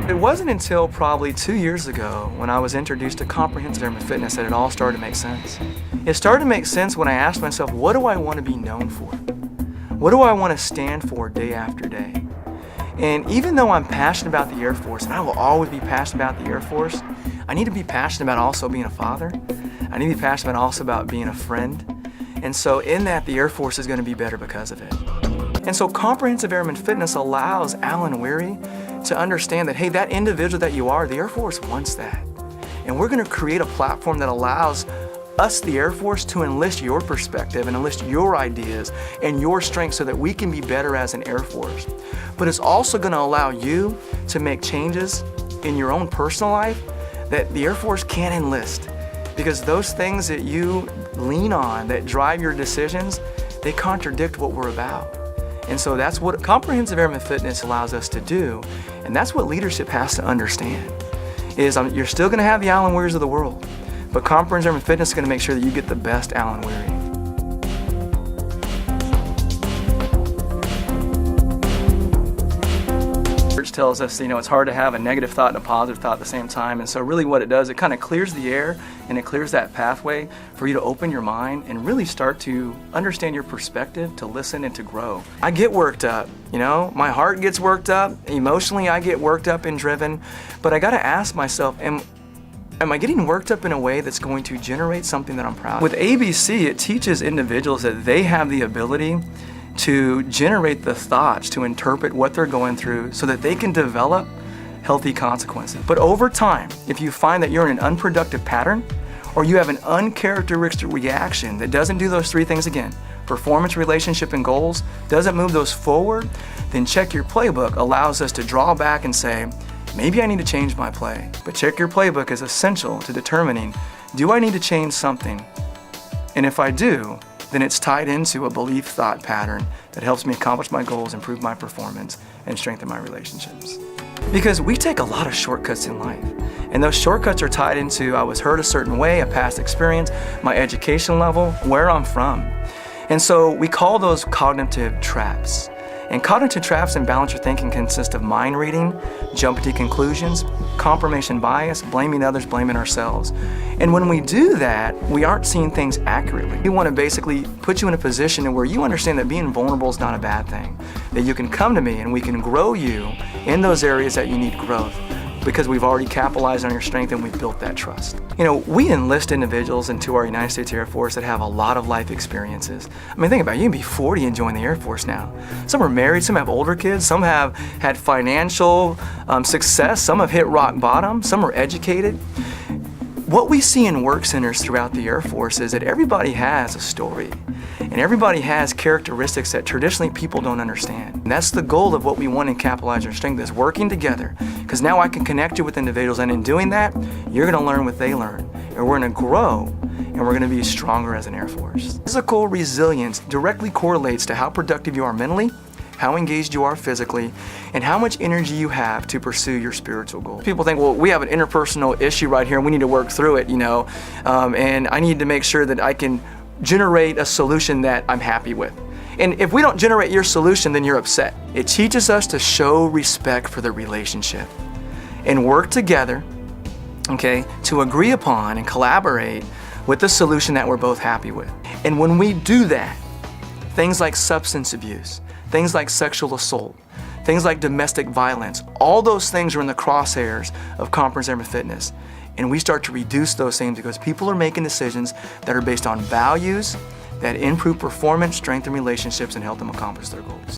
It wasn't until probably 2 years ago when I was introduced to comprehensive airman fitness that it all started to make sense. It started to make sense when I asked myself, what do I want to be known for? What do I want to stand for day after day? And even though I'm passionate about the Air Force, and I will always be passionate about the Air Force, I need to be passionate about also being a father. I need to be passionate also about being a friend. And so in that, the Air Force is going to be better because of it. And so comprehensive airman fitness allows Alan Weary to understand that, hey, that individual that you are, the Air Force wants that. And we're going to create a platform that allows us, the Air Force, to enlist your perspective and enlist your ideas and your strengths so that we can be better as an Air Force. But it's also going to allow you to make changes in your own personal life that the Air Force can't enlist. Because those things that you lean on, that drive your decisions, they contradict what we're about. And so that's what comprehensive airman fitness allows us to do. And that's what leadership has to understand, is you're still going to have the Alan Wearies of the world, but comprehensive airman fitness is going to make sure that you get the best Alan Weary. Tells us, it's hard to have a negative thought and a positive thought at the same time. And so really what it does, it kind of clears the air and it clears that pathway for you to open your mind and really start to understand your perspective, to listen and to grow. I get worked up, my heart gets worked up, emotionally I get worked up and driven, but I got to ask myself, am I getting worked up in a way that's going to generate something that I'm proud of? With ABC, it teaches individuals that they have the ability to generate the thoughts, to interpret what they're going through so that they can develop healthy consequences. But over time, if you find that you're in an unproductive pattern or you have an uncharacteristic reaction that doesn't do those three things again, performance, relationship, and goals, doesn't move those forward, then Check Your Playbook allows us to draw back and say, maybe I need to change my play. But Check Your Playbook is essential to determining, do I need to change something? And if I do, then it's tied into a belief thought pattern that helps me accomplish my goals, improve my performance, and strengthen my relationships. Because we take a lot of shortcuts in life, and those shortcuts are tied into I was hurt a certain way, a past experience, my education level, where I'm from. And so we call those cognitive traps. And cognitive traps and balance your thinking consist of mind reading, jumping to conclusions, confirmation bias, blaming others, blaming ourselves. And when we do that, we aren't seeing things accurately. We want to basically put you in a position where you understand that being vulnerable is not a bad thing, that you can come to me and we can grow you in those areas that you need growth, because we've already capitalized on your strength and we've built that trust. We enlist individuals into our United States Air Force that have a lot of life experiences. Think about it, you can be 40 and join the Air Force now. Some are married, some have older kids, some have had financial success, some have hit rock bottom, some are educated. What we see in work centers throughout the Air Force is that everybody has a story and everybody has characteristics that traditionally people don't understand. And that's the goal of what we want in Capitalize Your Strength, is working together, because now I can connect you with individuals, and in doing that, you're going to learn what they learn, and we're going to grow, and we're going to be stronger as an Air Force. Physical resilience directly correlates to how productive you are mentally, how engaged you are physically, and how much energy you have to pursue your spiritual goals. People think, well, we have an interpersonal issue right here and we need to work through it, and I need to make sure that I can generate a solution that I'm happy with. And if we don't generate your solution, then you're upset. It teaches us to show respect for the relationship and work together, to agree upon and collaborate with the solution that we're both happy with. And when we do that, things like substance abuse, things like sexual assault, things like domestic violence, all those things are in the crosshairs of comprehensive airman fitness. And we start to reduce those things because people are making decisions that are based on values that improve performance, strengthen relationships, and help them accomplish their goals.